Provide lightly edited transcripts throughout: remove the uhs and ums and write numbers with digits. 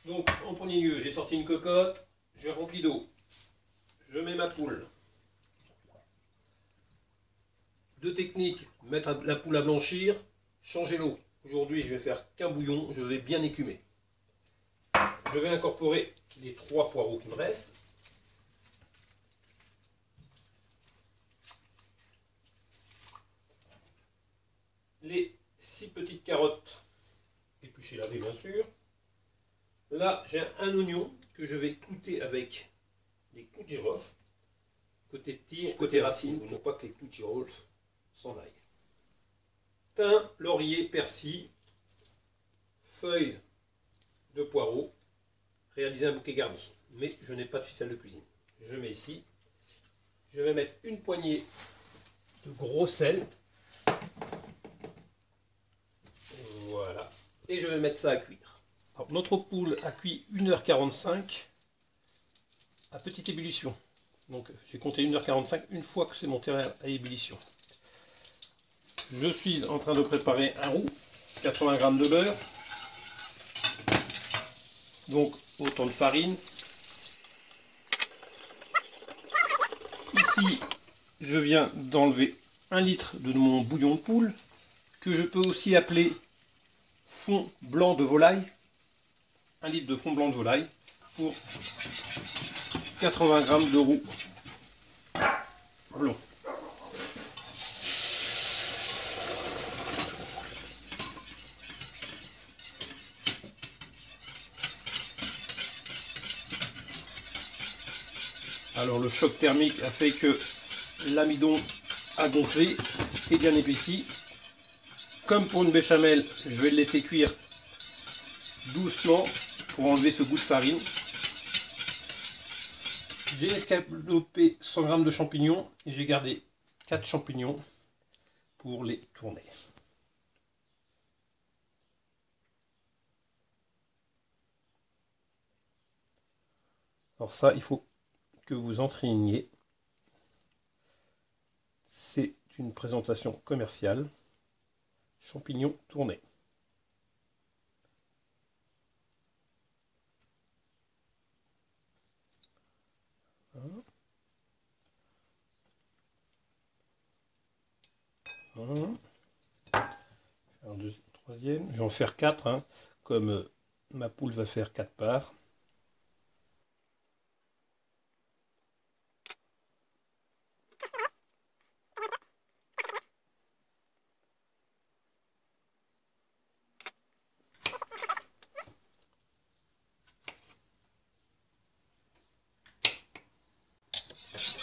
Donc en premier lieu, j'ai sorti une cocotte, je remplis d'eau, je mets ma poule. Deux techniques, mettre la poule à blanchir, changer l'eau. Aujourd'hui, je vais faire qu'un bouillon, je vais bien écumer. Je vais incorporer les 3 poireaux qui me restent. Les 6 petites carottes, épluchées, lavées bien sûr. Là, j'ai un oignon que je vais clouter avec des clous de girofle. Côté tige, côté racine, pour ne pas que les clous de girofle s'en aillent. Thym, laurier, persil, feuilles de poireaux. Réaliser un bouquet garni. Mais je n'ai pas de ficelle de cuisine. Je mets ici. Je vais mettre une poignée de gros sel. Voilà. Et je vais mettre ça à cuire. Alors, notre poule a cuit 1h45 à petite ébullition. Donc j'ai compté 1h45 une fois que c'est monté à ébullition. Je suis en train de préparer un roux, 80 g de beurre, donc autant de farine. Ici, je viens d'enlever 1 litre de mon bouillon de poule, que je peux aussi appeler fond blanc de volaille. 1 litre de fond blanc de volaille pour 80 g de roux blond. Alors le choc thermique a fait que l'amidon a gonflé et bien épaissi. Comme pour une béchamel, je vais le laisser cuire doucement pour enlever ce goût de farine. J'ai escalopé 100 g de champignons et j'ai gardé 4 champignons pour les tourner. Alors ça, il faut que vous entraîniez. C'est une présentation commerciale. Champignons tournés. Un deuxième, troisième. Je vais en faire 4, hein, comme ma poule va faire 4 parts.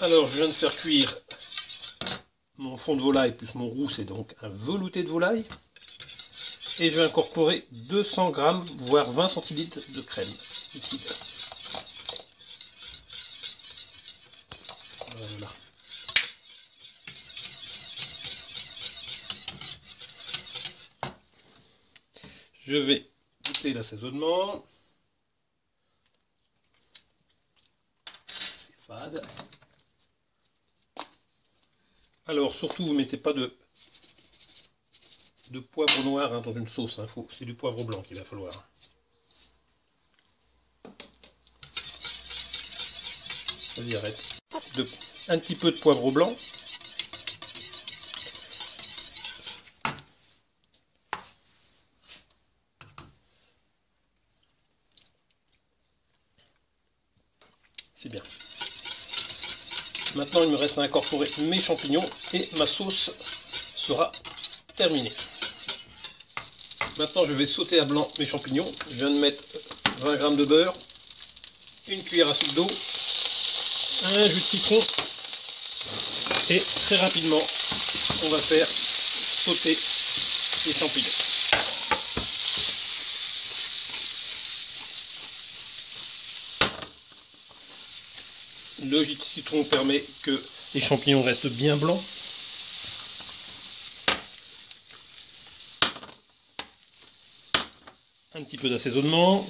Alors je viens de faire cuire mon fond de volaille plus mon roux, c'est donc un velouté de volaille. Et je vais incorporer 200 g, voire 20 centilitres de crème liquide. Voilà. Je vais goûter l'assaisonnement. C'est fade. Alors surtout, vous ne mettez pas de poivre noir, hein, dans une sauce. Hein, c'est du poivre blanc qu'il va falloir. Vas-y, arrête. Un petit peu de poivre blanc. C'est bien. Maintenant, il me reste à incorporer mes champignons et ma sauce sera terminée. Maintenant, je vais sauter à blanc mes champignons. Je viens de mettre 20 g de beurre, une cuillère à soupe d'eau, un jus de citron et très rapidement, on va faire sauter les champignons. Le jus de citron permet que les champignons restent bien blancs. Un petit peu d'assaisonnement.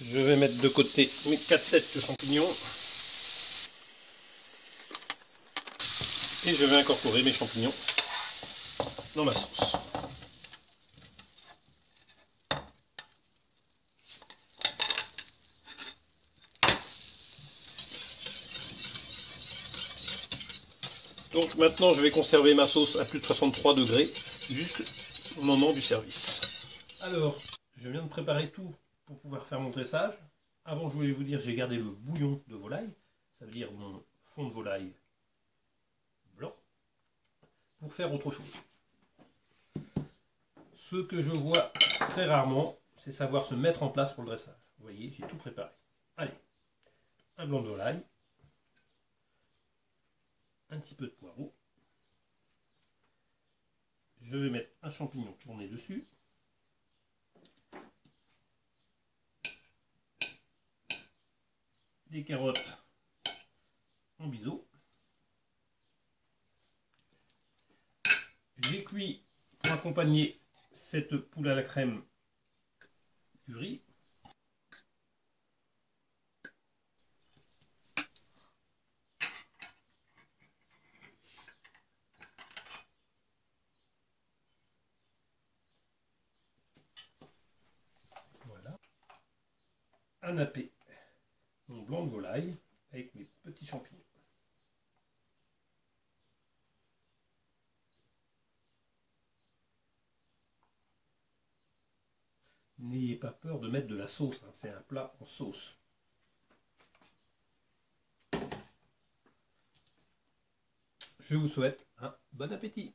Je vais mettre de côté mes 4 têtes de champignons. Et je vais incorporer mes champignons dans ma sauce. Donc maintenant je vais conserver ma sauce à plus de 63 degrés jusqu'au moment du service. Alors, je viens de préparer tout pour pouvoir faire mon dressage. Avant, je voulais vous dire, j'ai gardé le bouillon de volaille, ça veut dire mon fond de volaille blanc, pour faire autre chose. Ce que je vois très rarement, c'est savoir se mettre en place pour le dressage. Vous voyez, j'ai tout préparé. Allez, un blanc de volaille, un petit peu de poireau. Je vais mettre un champignon tourné dessus. Des carottes en biseau. J'ai cuit pour accompagner cette poule à la crème du riz. Voilà. Un nappé, mon blanc de volaille avec mes petits champignons. N'ayez pas peur de mettre de la sauce, hein. C'est un plat en sauce. Je vous souhaite un bon appétit.